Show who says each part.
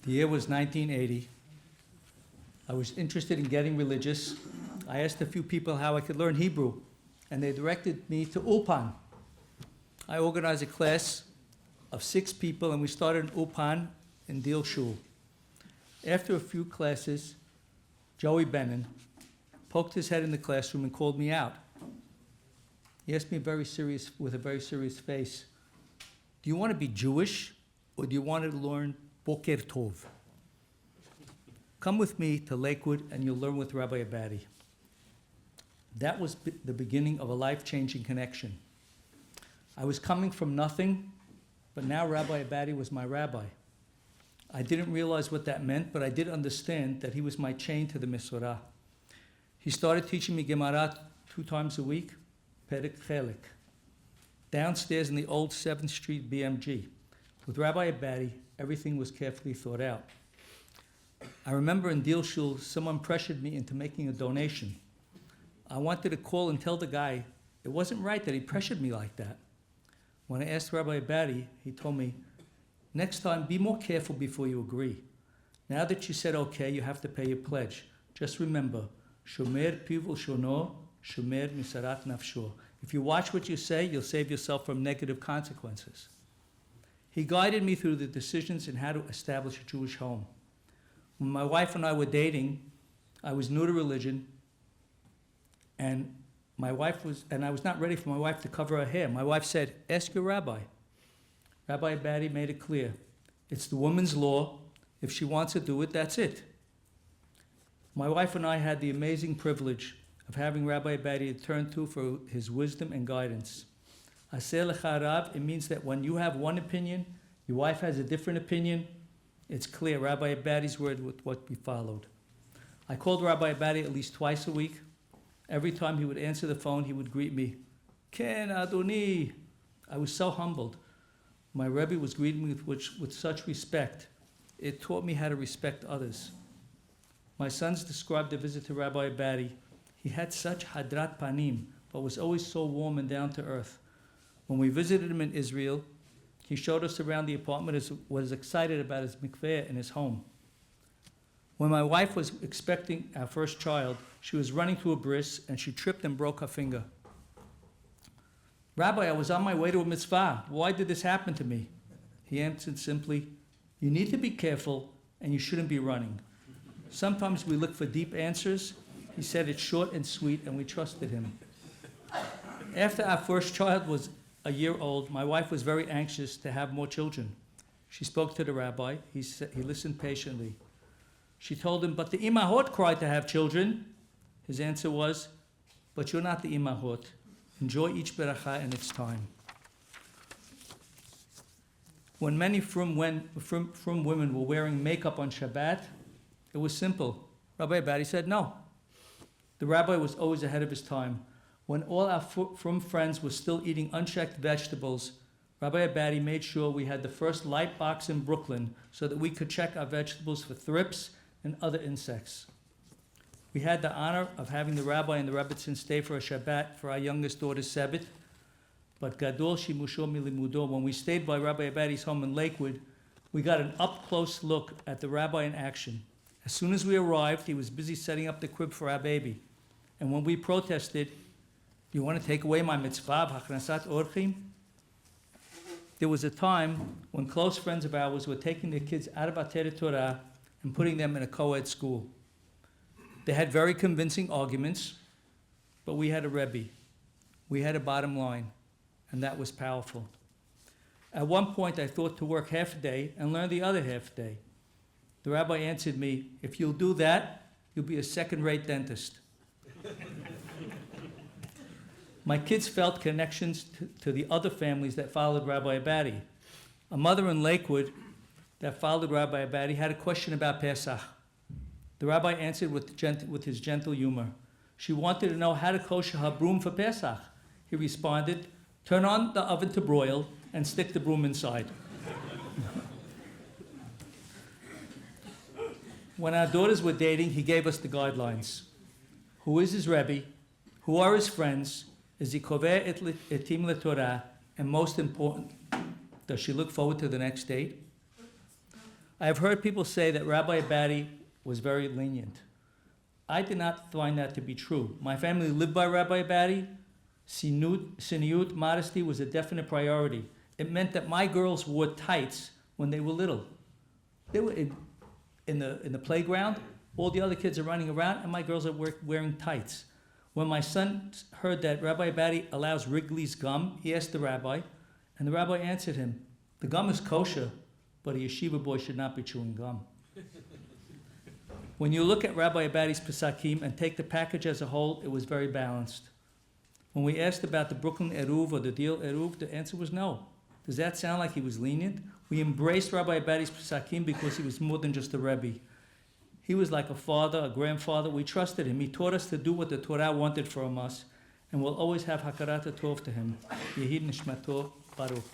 Speaker 1: The year was 1980. I was interested in getting religious. I asked a few people how I could learn Hebrew, and they directed me to Ulpan. I organized a class of 6 people, and we started an Ulpan in Deal Shul. After a few classes, Joey Bennon poked his head in the classroom and called me out. He asked me with a very serious face, do you want to be Jewish, or do you want to learn Boker Tov? Come with me to Lakewood and you'll learn with Rabbi Abadi. That was the beginning of a life-changing connection. I was coming from nothing, but now Rabbi Abadi was my rabbi. I didn't realize what that meant, but I did understand that he was my chain to the Mesorah. He started teaching me Gemara 2 times a week, Perek Chelik, downstairs in the old 7th Street BMG. With Rabbi Abadi, everything was carefully thought out. I remember in Deal Shul, someone pressured me into making a donation. I wanted to call and tell the guy it wasn't right that he pressured me like that. When I asked Rabbi Abadi, he told me, next time, be more careful before you agree. Now that you said okay, you have to pay your pledge. Just remember, Shomer piv ulshono, shomer misarat nafsho. If you watch what you say, you'll save yourself from negative consequences. He guided me through the decisions in how to establish a Jewish home. When my wife and I were dating, I was new to religion, and I was not ready for my wife to cover her hair. My wife said, ask your rabbi. Rabbi Abadi made it clear. It's the woman's law. If she wants to do it, that's it. My wife and I had the amazing privilege of having Rabbi Abadi to turn to for his wisdom and guidance. Aseh lecha Rav, it means that when you have one opinion, your wife has a different opinion, it's clear Rabbi Abadi's word with what we followed. I called Rabbi Abadi at least twice a week. Every time he would answer the phone, he would greet me, Ken Adoni. I was so humbled. My Rebbe was greeting me with such respect. It taught me how to respect others. My sons described the visit to Rabbi Abadi. He had such hadrat panim, but was always so warm and down to earth. When we visited him in Israel, he showed us around the apartment and was excited about his mikveh in his home. When my wife was expecting our first child, she was running to a bris and she tripped and broke her finger. Rabbi, I was on my way to a mitzvah. Why did this happen to me? He answered simply, you need to be careful and you shouldn't be running. Sometimes we look for deep answers. He said it short and sweet and we trusted him. After our first child was a year old, my wife was very anxious to have more children. She spoke to the rabbi. He listened patiently. She told him, but the imahot cried to have children. His answer was, but you're not the imahot. Enjoy each beracha in its time. When many frum women were wearing makeup on Shabbat, it was simple. Rabbi Abadi said no. The rabbi was always ahead of his time. When all our frum friends were still eating unchecked vegetables, Rabbi Abadi made sure we had the first light box in Brooklyn so that we could check our vegetables for thrips and other insects. We had the honor of having the rabbi and the rebbitzin stay for a Shabbat for our youngest daughter's Sabbath, but Gadol Shimusho Milimudo, when we stayed by Rabbi Abadi's home in Lakewood, we got an up-close look at the rabbi in action. As soon as we arrived, he was busy setting up the crib for our baby. And when we protested, you want to take away my mitzvah, hachnasat orchim? There was a time when close friends of ours were taking their kids out of Ater Torah and putting them in a co-ed school. They had very convincing arguments, but we had a Rebbe. We had a bottom line, and that was powerful. At one point, I thought to work half a day and learn the other half a day. The rabbi answered me, if you'll do that, you'll be a second-rate dentist. My kids felt connections to the other families that followed Rabbi Abadi. A mother in Lakewood that followed Rabbi Abadi had a question about Pesach. The rabbi answered with his gentle humor. She wanted to know how to kosher her broom for Pesach. He responded, turn on the oven to broil and stick the broom inside. When our daughters were dating, he gave us the guidelines. Who is his Rebbe? Who are his friends? Is he koveh etim leTorah? And most important, does she look forward to the next date? I have heard people say that Rabbi Abadi was very lenient. I did not find that to be true. My family lived by Rabbi Abadi. Siniyut, modesty, was a definite priority. It meant that my girls wore tights when they were little. They were in the playground. All the other kids are running around, and my girls are wearing tights. When my son heard that Rabbi Abadi allows Wrigley's gum, he asked the rabbi, and the rabbi answered him, "The gum is kosher, but a yeshiva boy should not be chewing gum." When you look at Rabbi Abadi's Pesakim and take the package as a whole, it was very balanced. When we asked about the Brooklyn Eruv or the Deal Eruv, the answer was no. Does that sound like he was lenient? We embraced Rabbi Abadi's Pesakim because he was more than just a Rebbe. He was like a father, a grandfather. We trusted him. He taught us to do what the Torah wanted from us, and we'll always have Hakarat Tov to him. Yehi Nishmato Baruch.